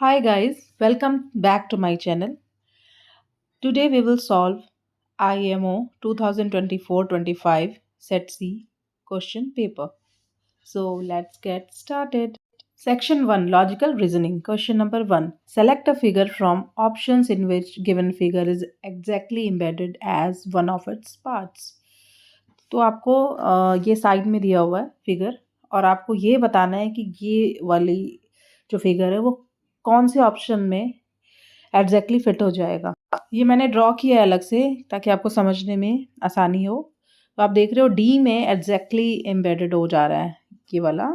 Hi guys, welcome back to my channel. Today we will solve IMO 2024-25 Set C question paper. So let's get started. Section 1 Logical Reasoning. Question number 1. Select a figure from options in which given figure is exactly embedded as one of its parts. तो आपको ये side में दिया हुआ है figure और आपको ये बताना है कि ये वाली जो फिगर है वो कौन से ऑप्शन में एग्जैक्टली फिट हो जाएगा। ये मैंने ड्रॉ किया है अलग से ताकि आपको समझने में आसानी हो। तो आप देख रहे हो डी में एग्जैक्टली एम्बेडेड हो जा रहा है ये वाला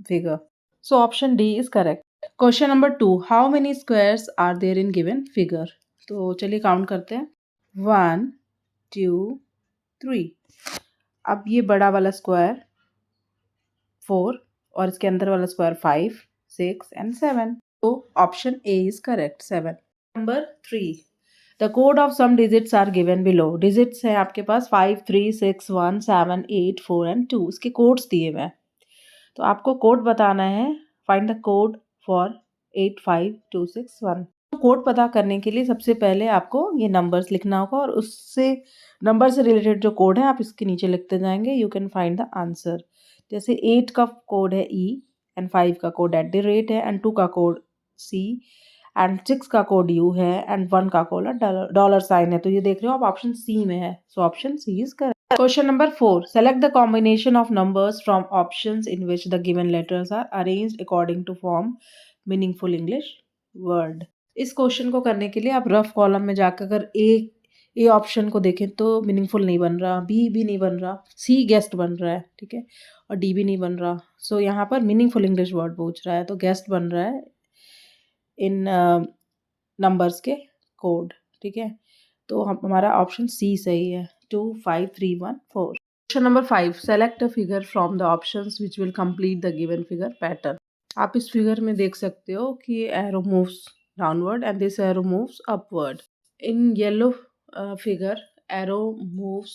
figure. So option D is correct. Question number 2 how many squares are there in given figure. तो चलिए काउंट करते हैं 1 2 3। अब ये बड़ा वाला स्क्वायर 4 और इसके अंदर वाला स्क्वायर 5 6 एंड 7। तो option A is correct 7। Number 3 the code of some digits are given below. Digits है आपके पास 5 3 6 1 7 8 4 एंड 2। इसके कोड्स दिए हुए हैं तो आपको कोड बताना है। Find the code for 85261। Code पता करने के लिए सबसे पहले आपको ये नंबर्स लिखना होगा और उससे नंबर से रिलेटेड जो कोड है आप इसके नीचे लिखते जाएंगे। You can find the answer. जैसे 8 का कोड है ई एंड 5 का कोड @ है एंड 2 का कोड सी एंड 6 का कोड यू है एंड 1 का कोड डॉलर साइन है। तो ये देख रहे हो आप ऑप्शन सी में है। So option C is correct. Question number 4. Select the combination of numbers from options in which the given letters are arranged according to form meaningful English word. इस क्वेश्चन को करने के लिए आप रफ कॉलम में जाकर अगर ए ऑप्शन को देखें तो मीनिंगफुल नहीं बन रहा, बी भी नहीं बन रहा, सी गेस्ट बन रहा है, ठीक है, और डी भी नहीं बन रहा। सो यहाँ पर मीनिंगफुल इंग्लिश वर्ड पूछ रहा है तो गेस्ट बन रहा है इन नंबर्स के कोड, ठीक है। तो हमारा ऑप्शन सी सही है 2 5 3 1 4। Question number 5 select a figure from the options which will complete the given figure pattern. आप इस फिगर में देख सकते हो कि arrow moves downward and this arrow moves upward. In yellow figure arrow moves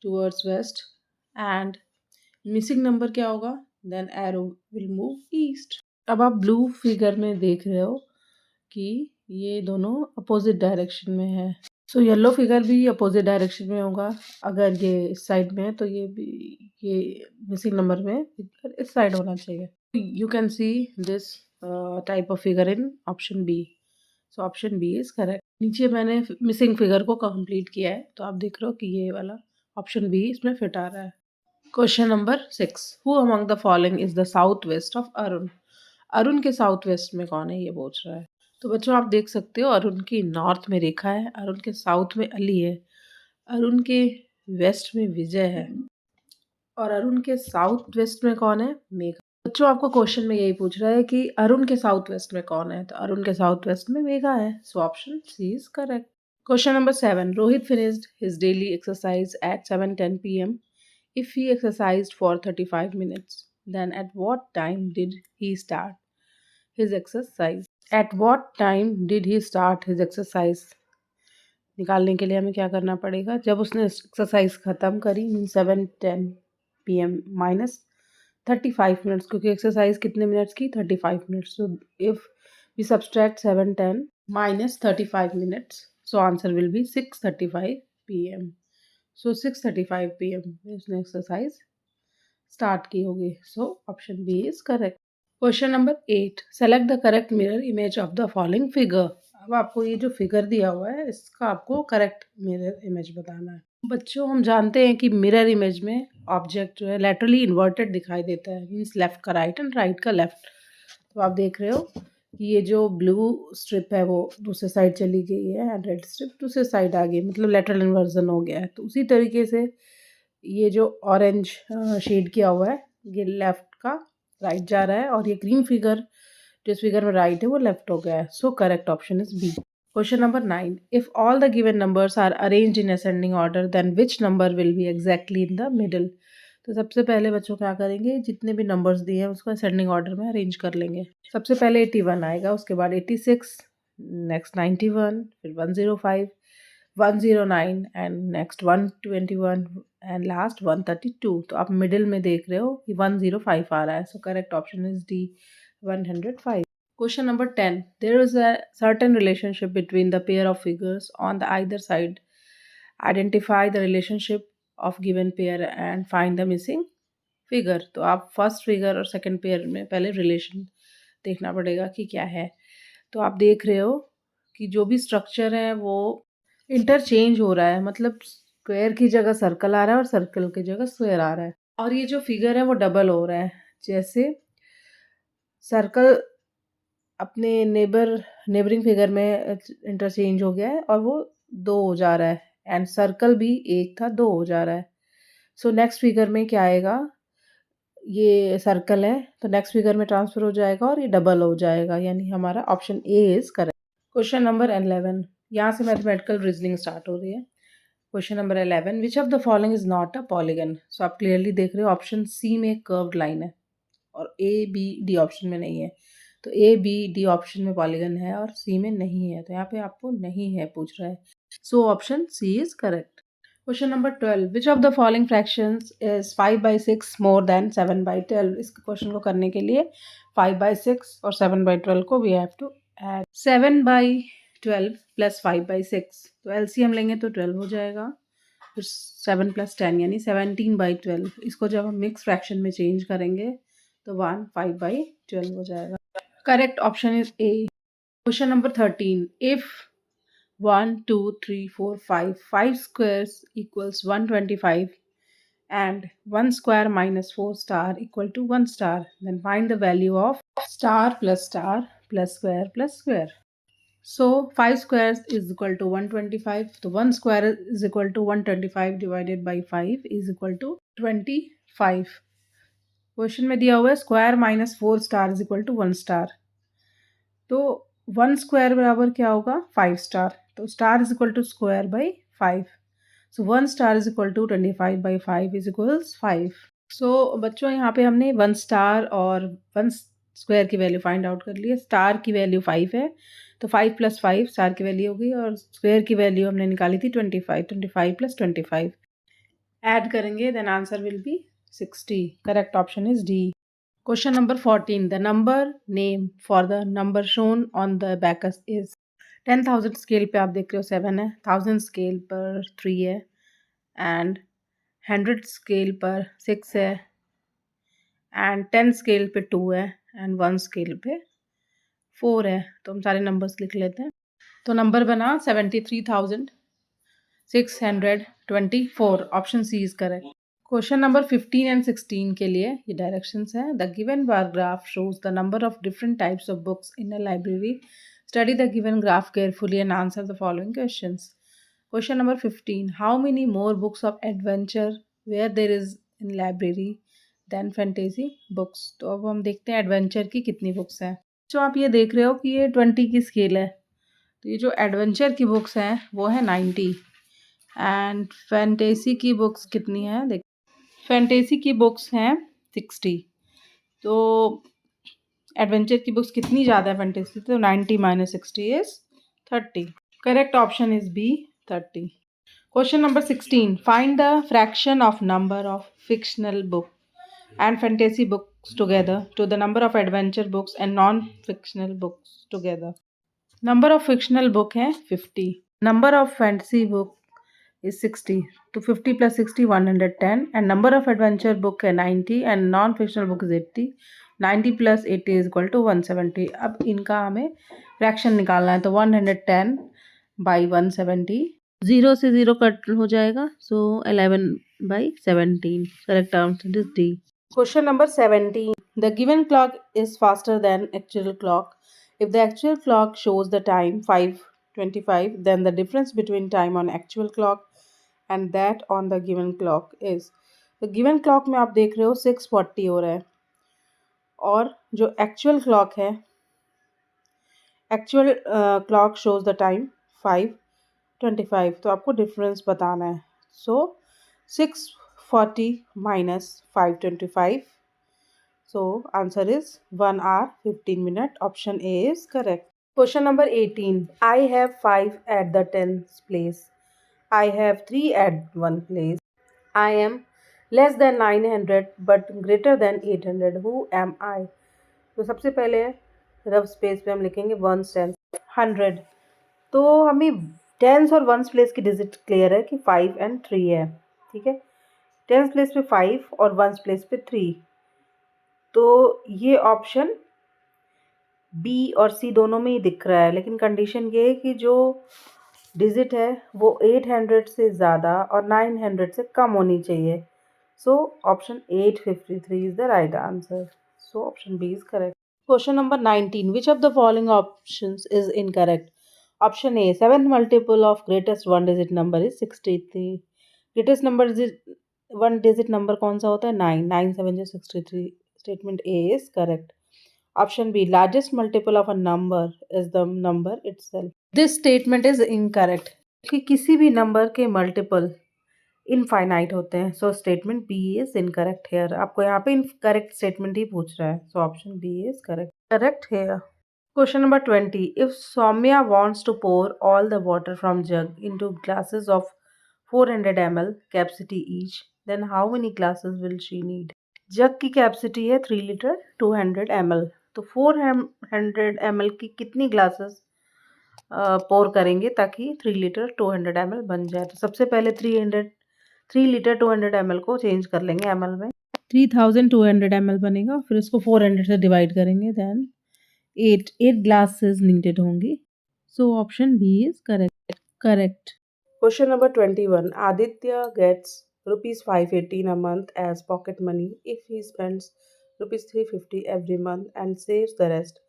towards west and missing number क्या होगा, then arrow will move east. अब आप ब्लू फिगर में देख रहे हो कि ये दोनों अपोजिट डायरेक्शन में है। सो येलो फिगर भी अपोजिट डायरेक्शन में होगा। अगर ये इस साइड में है तो ये भी, ये मिसिंग नंबर में फिगर इस साइड होना चाहिए। You can see this type of figure in option B. So option B is correct. नीचे मैंने मिसिंग फिगर को कंप्लीट किया है तो आप देख रहे हो कि ये वाला ऑप्शन बी इसमें फिट आ रहा है। Question number 6 who among the following is the south west of Arun. Arun के साउथ वेस्ट में कौन है ये पूछ रहा है। तो बच्चों आप देख सकते हो अरुण की नॉर्थ में रेखा है, अरुण के साउथ में अली है, अरुण के वेस्ट में विजय है और अरुण के साउथ वेस्ट में कौन है, मेघा। बच्चों आपको क्वेश्चन में यही पूछ रहा है कि अरुण के साउथ वेस्ट में कौन है, तो अरुण के साउथ वेस्ट में मेघा है। So option C is correct. Question number 7 Rohit finished his daily exercise eight 7:10 p.m. If he exercised for 35 minutes, then at what time did he start his exercise? At what time did he start his exercise? निकालने के लिए हमें क्या करना पड़ेगा, जब उसने exercise ख़त्म करी मीन 7:10 p.m. माइनस 35 मिनट्स, क्योंकि एक्सरसाइज कितने मिनट्स की 35 minutes. So if we subtract 7:10 minus 35 minutes, so answer will be 6:35 p.m. So 6:35 p.m. में उसने एक्सरसाइज स्टार्ट की होगी। So option B is correct. Question number 8 select the correct mirror image of the following figure. अब आपको ये जो figure दिया हुआ है इसका आपको करेक्ट मिरर इमेज बताना है। बच्चों हम जानते हैं कि मिरर इमेज में ऑब्जेक्ट जो है लेटरली इन्वर्टेड दिखाई देता है, मीन्स लेफ्ट का राइट एंड राइट का लेफ्ट। तो आप देख रहे हो कि ये जो ब्लू स्ट्रिप है वो दूसरे साइड चली गई है एंड रेड स्ट्रिप दूसरे साइड आ गई, मतलब लेटरल इन्वर्जन हो गया है। तो उसी तरीके से ये जो ऑरेंज शेड किया हुआ है ये लेफ्ट का राइट जा रहा है और ये ग्रीन फिगर जिस फिगर में राइट है वो लेफ्ट हो गया है। So correct option is B. Question number 9 if all the given numbers are arranged in ascending order then which number will be exactly in the middle. तो सबसे पहले बच्चों क्या करेंगे, जितने भी नंबर्स दिए हैं उसको असेंडिंग ऑर्डर में अरेंज कर लेंगे। सबसे पहले 81 आएगा, उसके बाद 86, नेक्स्ट 91, फिर 105, 109 एंड नेक्स्ट 121 एंड लास्ट 132। तो आप मिडिल में देख रहे हो कि 105 आ रहा है। So correct option is D 105। Question number 10. There is a certain relationship between the pair of figures on the either side. Identify the relationship of given pair and find the missing figure. तो आप first figure और second pair में पहले relation देखना पड़ेगा कि क्या है। तो आप देख रहे हो कि जो भी स्ट्रक्चर है वो इंटरचेंज हो रहा है, मतलब स्क्वायर की जगह सर्कल आ रहा है और सर्कल की जगह स्क्वायर आ रहा है, और ये जो फिगर है वो डबल हो रहा है। जैसे सर्कल अपने नेबरिंग फिगर में इंटरचेंज हो गया है और वो 2 हो जा रहा है, एंड सर्कल भी एक था 2 हो जा रहा है। सो नेक्स्ट फिगर में क्या आएगा, ये सर्कल है तो नेक्स्ट फिगर में ट्रांसफर हो जाएगा और ये डबल हो जाएगा, यानी हमारा option A is correct. Question number 11, यहाँ से मैथमेटिकल रीजनिंग स्टार्ट हो रही है। Question number 11, which of the following is not a polygon. So आप क्लियरली देख रहे हो ऑप्शन सी में कर्व्ड लाइन है और ए बी डी ऑप्शन में नहीं है। तो ए बी डी ऑप्शन में पॉलीगन है और सी में नहीं है, तो यहाँ पे आपको नहीं है पूछ रहा है। So option C is correct. Question number 12, which of the following fractions is 5/6 more than 7/12। इस क्वेश्चन को करने के लिए 5/6 और 7/12 को we have to add. 7/12 plus 5/6, तो एलसीएम लेंगे तो 12 हो जाएगा, फिर 7 + 10 यानी 17/12। इसको जब हम मिक्स फ्रैक्शन में चेंज करेंगे तो 1 5/12 हो जाएगा। Correct option is a. Question number 13, if 1 2 3 4 5 squares equals 125 and 1 square minus 4 star equal to 1 star, then find the value of star plus square plus square. So 5 squares is equal to 125, so 1 square is equal to 125 divided by 5 is equal to 25. Question में दिया हुआ है square minus 4 star is equal to 1 star, तो 1 square बराबर क्या होगा 5 star, तो star is equal to square by 5, so 1 star is equal to 25/5 is equals 5। So बच्चों यहाँ पे हमने 1 स्टार और 1 स्क्वायर की वैल्यू फाइंड आउट कर ली है। स्टार की वैल्यू 5 है, तो 5 + 5 स्टार की वैल्यू होगी, और स्क्वायर की वैल्यू हमने निकाली थी 25, 25 + 25 ऐड करेंगे, then answer will be 60. Correct option is D. Question number 14. The number name for the number shown on the abacus is 10,000 scale पे आप देख रहे हो 7 है, 1000 स्केल पर 3 है, एंड 100 स्केल पर 6 है, एंड 10 स्केल पे 2 है, एंड 1 स्केल पे 4 है। तो हम सारे नंबर्स लिख लेते हैं। तो नंबर बना 73,624। Option C is correct. Question number 15 and 16 के लिए ये डायरेक्शंस हैं। The given bar graph shows the number of different types of books in a library. Study the given graph carefully and answer the following questions. Question number 15, how many more books of adventure were there is in library than fantasy books. तो अब हम देखते हैं adventure की कितनी books हैं। जो आप ये देख रहे हो कि ये 20 की स्केल है, तो ये जो एडवेंचर की बुक्स हैं वो है 90, एंड फैंटेसी की बुक्स कितनी है देख, फैंटेसी की बुक्स हैं 60। तो एडवेंचर की बुक्स कितनी ज़्यादा है फैंटेसी, तो 90 - 60 is 30। Correct option is B 30। Question number 16, find the fraction of number of fictional book and fantasy books together to the number of adventure books and non fictional books together. Number of fictional book है 50, number of fantasy book is 60, तो 50 + 60 110, and number of adventure book है 90 and non fictional book is 80, 90 + 80 is equal to 170। अब इनका हमें fraction निकालना है, तो 110/170, 0 से 0 कट हो जाएगा, सो 11/17। Correct answer is D. Question number 17, the given clock is faster than actual clock if the actual clock shows the time 5:25, then the difference between time on actual clock and that on the given clock is। तो given clock में आप देख रहे हो 6:40 हो रहा है, और जो actual clock है, actual clock shows the time 5:25, तो आपको difference बताना है। So 6:40 - 5:25, so answer is 1 hour 15 minutes. Option A is correct. Question number 18, I have 5 at the 10th place. I have 3 at 1 place. I am less than 900 but greater than 800. Who am I? तो सबसे पहले rough space पे हम लिखेंगे once, tense, 100। तो हमें tense और ones place की डिजिट क्लियर है कि 5 एंड 3 है, ठीक है। टेंस प्लेस पे 5 और वंस प्लेस पे 3, तो ये ऑप्शन बी और सी दोनों में ही दिख रहा है, लेकिन कंडीशन ये है कि जो डिजिट है वो 800 से ज़्यादा और 900 से कम होनी चाहिए। So option 853 is the right answer. So option B is correct. Question number 19. Which of the following options is incorrect? Option A, seventh multiple of greatest one digit number is 63. Greatest number is one digit number कौन सा होता है? 9. 9 7 is 63. Statement A is correct. Option B, largest multiple of a number is the number itself. This statement is incorrect. कि किसी भी number के multiple infinite होते हैं। So statement B is incorrect here. आपको यहाँ पे इनकरेक्ट स्टेटमेंट ही पूछ रहा है। So option B is correct here. Question number 20. If Saumya wants to pour all the water from jug into glasses of 400 ml capacity each, then how many glasses will she need? जग की capacity है 3 litre 200 ml, तो 400 ml की कितनी glasses पोर करेंगे ताकि 3 litre 200 ml बन जाए? तो सबसे पहले 3 लीटर 200 ml को चेंज कर लेंगे ml में, 3200 ml बनेगा। फिर इसको 400 से डिवाइड करेंगे, देन 8 ग्लासेस नीडेड होंगी। So option B is correct. Question number 21. Aditya gets rupees 580 in a month as pocket money if he spends rupees 350 every month and saves the rest.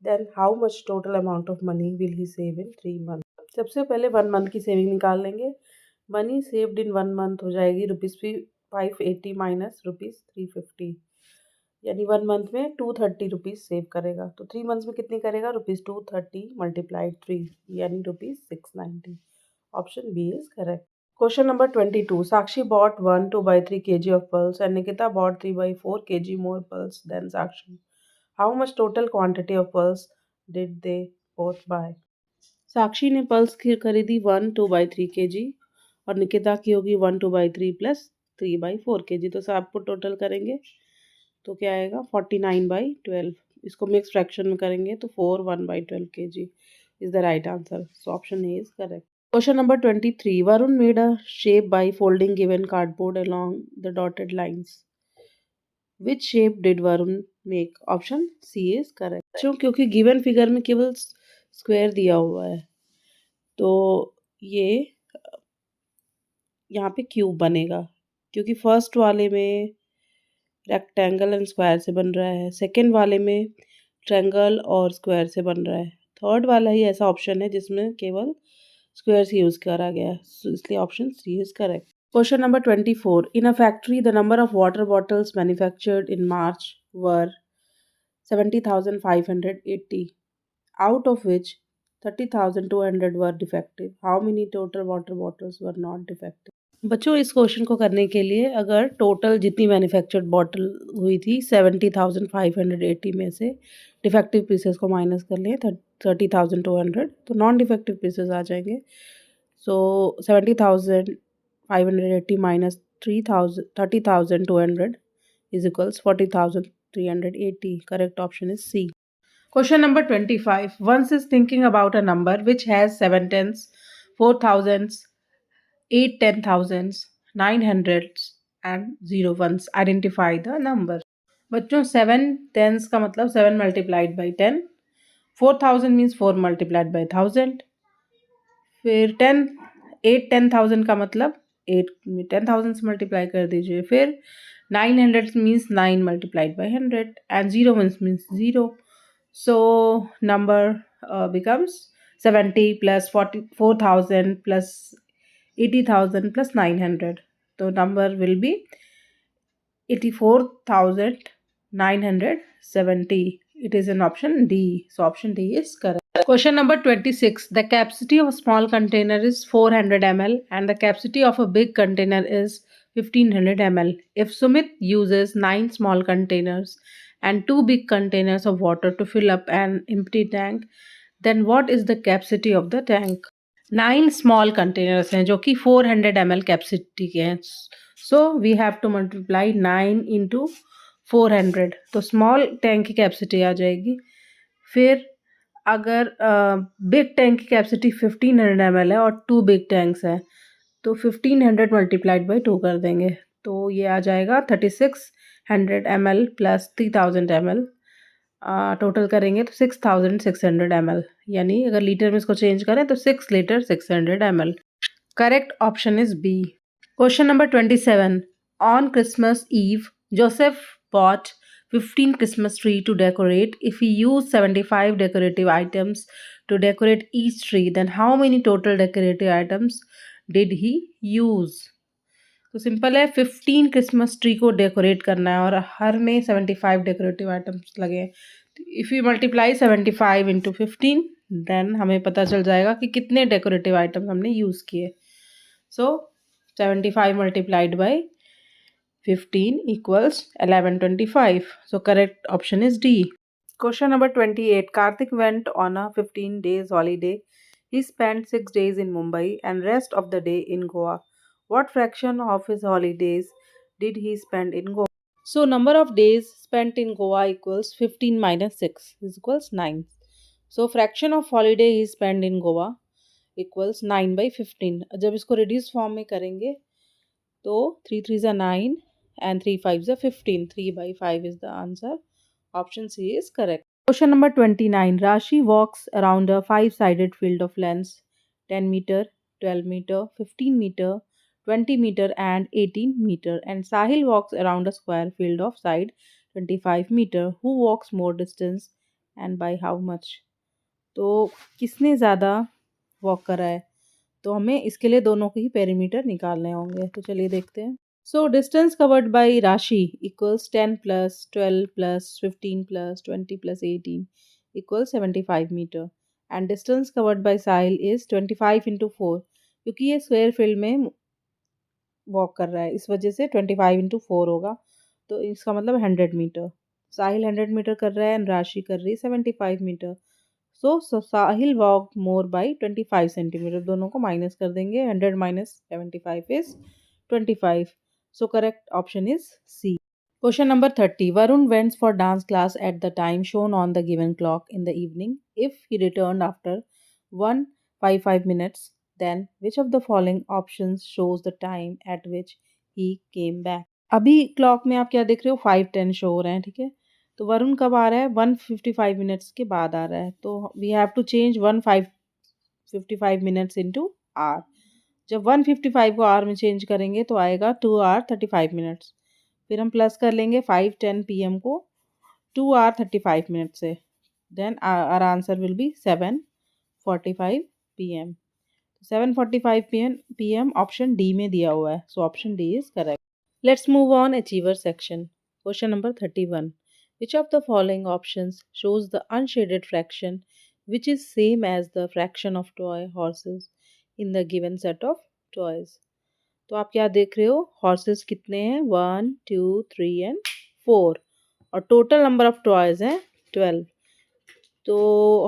Then how much total amount of money will he save in 3 months? सबसे पहले 1 month की saving निकाल लेंगे। Money saved in 1 month हो जाएगी rupees 580 minus rupees 350, यानी 1 month में 230 rupees save करेगा। तो 3 मंथ्स में कितनी करेगा? रुपीज़ 230 मल्टीप्लाइड 3 यानी rupees 690। Option B is correct. Question number 22. Sakshi bought 1 2/3 kg of pulse and Nikita bought 3/4 kg more pulse than Sakshi. How much total quantity of pulse did they both buy? साक्षी ने pulse की खरीदी 1 2/3 kg और निकिता की होगी 1 2/3 plus 3/4 kg। तो सब आपको total करेंगे तो क्या आएगा? 49/12। इसको मिक्स फ्रैक्शन में करेंगे तो 4 1/12 kg is the right answer. So option A is correct. Question number 23. Varun made a shape by folding given cardboard along the dotted lines. Which shape did Varun make? Option C is correct. क्योंकि given figure में केवल square दिया हुआ है, तो ये यहाँ पे क्यूब बनेगा, क्योंकि फर्स्ट वाले में रेक्टेंगल एंड स्क्वायर से बन रहा है, सेकेंड वाले में ट्रायंगल और स्क्वायर से बन रहा है, थर्ड वाला ही ऐसा ऑप्शन है जिसमें केवल स्क्वायर्स यूज करा गया है, इसलिए option C is correct. Question number 24. In a factory the number of water bottles manufactured in March were 70,580, out of which 30,200 were defective. How many total water bottles were not defective? बच्चों, इस question को करने के लिए अगर total जितनी manufactured bottle हुई थी 70,580 में से डिफेक्टिव पीसेस को माइनस कर लें 30,200, तो नॉन डिफेक्टिव पीसेस आ जाएंगे। So 70,580 minus 30,200 is equals 40,380। Correct option is C. Question number 25. Once is thinking about a number which has 7 tens, 4 thousands, 8 10 thousands, 9 hundreds and 0 ones. Identify the number. बच्चों 7 tens का मतलब 7 multiplied by 10, 4000 means 4 multiplied by 1000, फिर 8 10,000 का मतलब 8 10,000 से multiply कर दीजिए, फिर 900 means 9 multiplied by 100 and 0 means 0. So number becomes 70 plus 44,000 plus 80,000 plus 900. So number will be 84,970. It is an option D. So option D is correct. Question number 26. The capacity of a small container is 400 ml and the capacity of a big container is 1500 ml. If Sumit uses 9 small containers and 2 big containers of water to fill up an empty tank, then what is the capacity of the tank? 9 small containers हैं जो कि 400 ml capacity के हैं। So we have to multiply 9 into 400, तो small tank की capacity आ जाएगी फिर अगर बिग टैंक की कैपेसिटी 1500 ml है और 2 बिग टैंक्स हैं, तो 1500 मल्टीप्लाइड बाई 2 कर देंगे, तो ये आ जाएगा 3600 ml प्लस 3000 ml। टोटल करेंगे तो 6600 ml, यानी अगर लीटर में इसको चेंज करें तो 6 litre 600 ml। Correct option is B. Question number 27। On Christmas Eve Joseph bought 15 Christmas tree to decorate. If he used 75 decorative items to decorate each tree, then how many total decorative items did he use? तो simple है, 15 Christmas tree को decorate करना है और हर में 75 decorative items लगे। If you multiply 75 into 15, then हमें पता चल जाएगा कि कितने डेकोरेटिव आइटम्स हमने यूज़ किए। सो 75 multiplied by 15 equals 1125. So correct option is D. Question number 28. Karthik went on a 15 days holiday. He spent 6 days in Mumbai and rest of the day in Goa. What fraction of his holidays did he spend in Goa? So number of days spent in Goa equals 15 minus 6 is equals 9. So fraction of holiday he spent in Goa equals 9 by 15. जब इसको reduce form में करेंगे तो 3 3s are 9 and 3 5s are 15. 3 by 5 is the answer. Option C is correct. Question number 29. Rashi walks around a 5-sided field of lengths 10 meter, 12 meter, 15 meter, 20 meter and 18 meter, and Sahil walks around a square field of side 25 meter. Who walks more distance and by how much? तो किसने ज़्यादा walk करा है, तो हमें इसके लिए दोनों के ही पेरीमीटर निकालने होंगे। तो चलिए देखते हैं। So distance covered by Rashi equals 10 plus 12 plus 15 plus 20 plus 18 equals 75 metre, and distance covered by Sahil is 25 into 4, क्योंकि ये स्क्वायर फील्ड में वॉक कर रहा है इस वजह से 25 इंटू 4 होगा, तो इसका मतलब 100 मीटर। साहिल 100 मीटर कर रहा है एंड राशि कर रही है 75 metre. So Sahil walk more by 25 centimetre, दोनों को माइनस कर देंगे। 100 minus 75 is 25. So correct option is C. Question number 30. Varun went for dance class at the time shown on the given clock in the evening. If he returned after 1:55 minutes, then which of the following options shows the time at which he came back? अभी clock में आप क्या देख रहे हो, 5:10 show हो रहे हैं, ठीक है। तो वरुण कब आ रहा है, 1:55 मिनट्स के बाद आ रहा है, तो we have to change 1:55 minutes into hours. जब 1:55 को आर में चेंज करेंगे तो आएगा 2 आर 35 मिनट्स। फिर हम प्लस कर लेंगे 5:10 PM को 2 आर 35 मिनट से, then our answer will be 7:45 PM। 7:45 PM option D में दिया हुआ है, so option D is correct. Let's move on achiever section. Question number 31. Which of the following options shows the unshaded fraction which is same as the fraction of toy horses in the given set of toys? तो आप क्या देख रहे हो, horses कितने हैं, 1 2 3 and 4, और total number of toys हैं 12। तो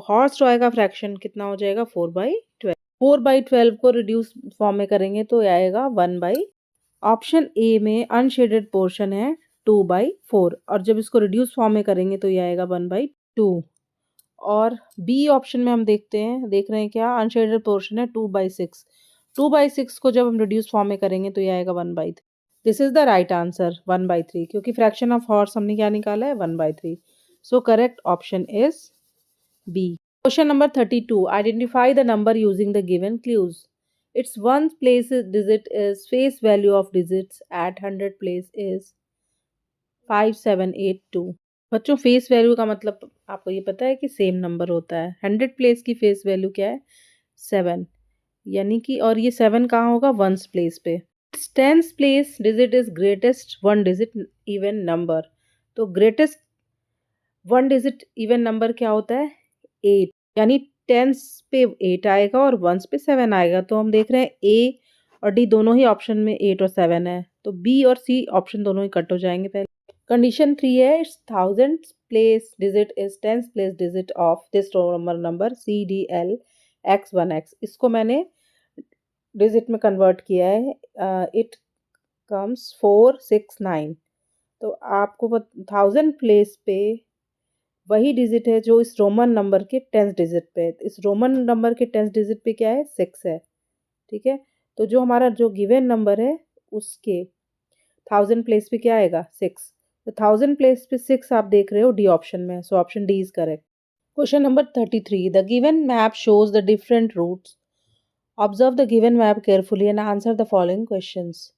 हॉर्स टॉय का फ्रैक्शन कितना हो जाएगा, 4/12। 4/12 को रिड्यूस फॉर्म में करेंगे तो आएगा 1/। ऑप्शन ए में अनशेडेड पोर्शन है 2/4, और जब इसको रिड्यूस फॉर्म में करेंगे तो ये आएगा 1/2। और बी ऑप्शन में हम देख रहे हैं क्या, अनशेडेड पोर्शन है 2/6। 2/6 को जब हम रिड्यूस फॉर्म में करेंगे तो ये आएगा 1/3। This is the right answer 1/3, क्योंकि फ्रैक्शन ऑफ हॉर्स हमने क्या निकाला है, 1/3। So correct option is B. Question number 32. Identify the number using the given clues. Its one place digit is face value of digits at 100 place is 5782. बच्चों face value का मतलब आपको ये पता है कि सेम नंबर होता है। 100 प्लेस की फेस वैल्यू क्या है, 7, यानी कि, और ये 7 कहाँ होगा, वंस प्लेस पे। Tens place digit is greatest one digit even number, तो greatest one digit even number क्या होता है, 8, यानी टेंस पे 8 आएगा और वंस पे 7 आएगा। तो हम देख रहे हैं ए और डी दोनों ही ऑप्शन में 8 और 7 है, तो बी और सी ऑप्शन दोनों ही कट हो जाएंगे। पहले कंडीशन 3 है, it's thousand place digit is tense place digit of this number CDL X1X। इसको मैंने डिजिट में कन्वर्ट किया है, इट कम्स 4 6 9। तो आपको 1000 प्लेस पे वही डिजिट है जो इस रोमन नंबर के 10th डिजिट पे है। इस रोमन नंबर के 10th डिजिट पे क्या है, 6 है। ठीक है, तो जो हमारा जो गिवन नंबर है उसके 1000 प्लेस पे क्या आएगा, 6। तो 1000 प्लेस पे 6 आप देख रहे हो डी ऑप्शन में, so option D is correct. Question number 33, the given map shows the different routes. Observe the given map carefully and answer the following questions.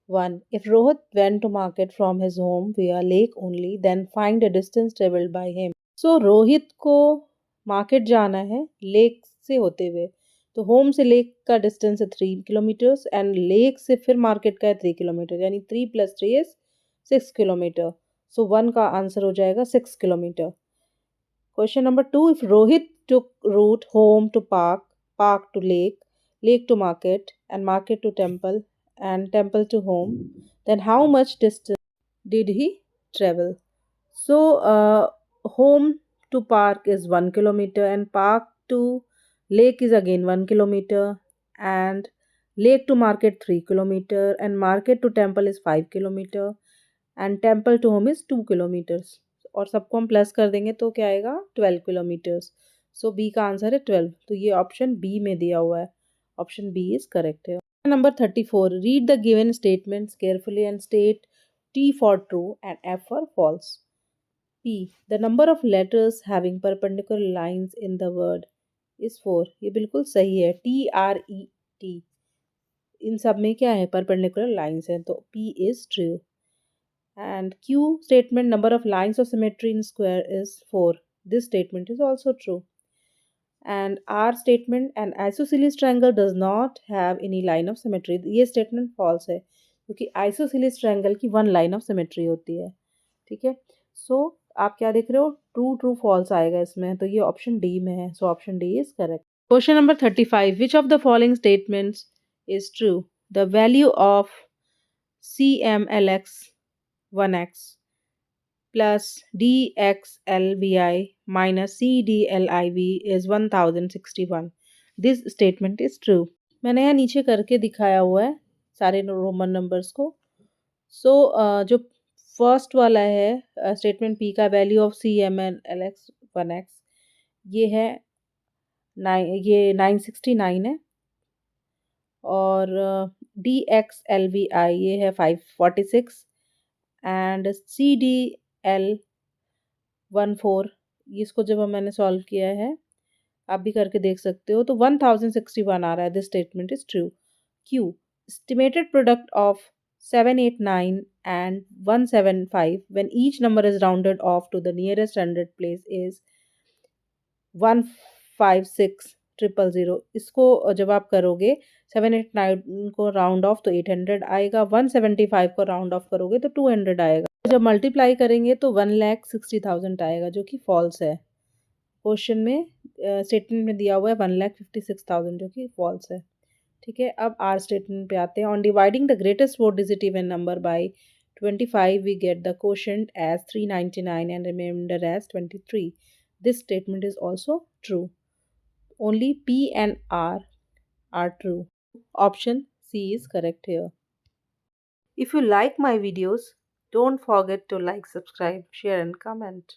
1. If Rohit went to market from his home via lake only, then find the distance traveled by him. So Rohit को market जाना है lake से होते हुए, तो home से lake का distance है 3 किलोमीटर्स एंड लेक से फिर मार्केट का है 3 किलोमीटर, यानी 3 + 3 इज 6 किलोमीटर। सो 1 का आंसर हो जाएगा 6 kilometre. Question number 2, if Rohit took route home to park, park to lake, lake to market, and market to temple, and temple to home, then how much distance did he travel? So, home to park is 1 kilometer, and park to lake is again 1 kilometer, and lake to market 3 kilometer, and market to temple is 5 kilometer, and temple to home is 2 kilometers. और सबको हम plus कर देंगे तो क्या आएगा, 12 kilometres. सो B का answer है 12, तो ये ऑप्शन बी में दिया हुआ है, ऑप्शन बी इज करेक्ट है। Number 34, read the given statements carefully and state T for true and F for false. P. The number of letters having perpendicular lines in the word is 4. ये बिल्कुल सही है। TRET इन सब में क्या है, perpendicular lines हैं, तो P is true. And Q statement, number of lines of symmetry in square is 4. This statement is also true. And R statement, an isosceles triangle does not have any line of symmetry. ये statement false है क्योंकि isosceles triangle की 1 line of symmetry होती है। ठीक है, सो आप क्या देख रहे हो, ट्रू ट्रू फॉल्स आएगा इसमें, तो ये ऑप्शन डी में है, so option D is correct. Question number 35, which of the following statements is true? The value of CMLX 1x plus DXLVI minus CDLIV is 1061. This statement is true. मैंने यहाँ नीचे करके दिखाया हुआ है सारे रोमन नंबर्स को। सो जो फर्स्ट वाला है स्टेटमेंट पी का, वैल्यू ऑफ CMLX 1x, ये है 969 है, और DXLVI ये है 546, एंड CDL14, इसको जब मैंने सॉल्व किया है, आप भी करके देख सकते हो, तो 1061 आ रहा है। This statement is true. Q, estimated product of 789 and 175 when each number is rounded off to the nearest hundred place is 156000। इसको जब आप करोगे 789 को राउंड ऑफ तो 800 आएगा, 175 को राउंड ऑफ करोगे तो 200 आएगा। जब मल्टीप्लाई करेंगे तो 1,60,000 आएगा, जो कि फॉल्स है। क्वेश्चन में स्टेटमेंट में दिया हुआ है 1,56,000, जो कि फॉल्स है। ठीक है, अब आर स्टेटमेंट पे आते हैं। On dividing the greatest 4 digit even number by 25 we get the quotient as 399 and remainder as 23. This statement is also true. Only P and R are true. Option C is correct here. If you like my videos, don't forget to like, subscribe, share and comment.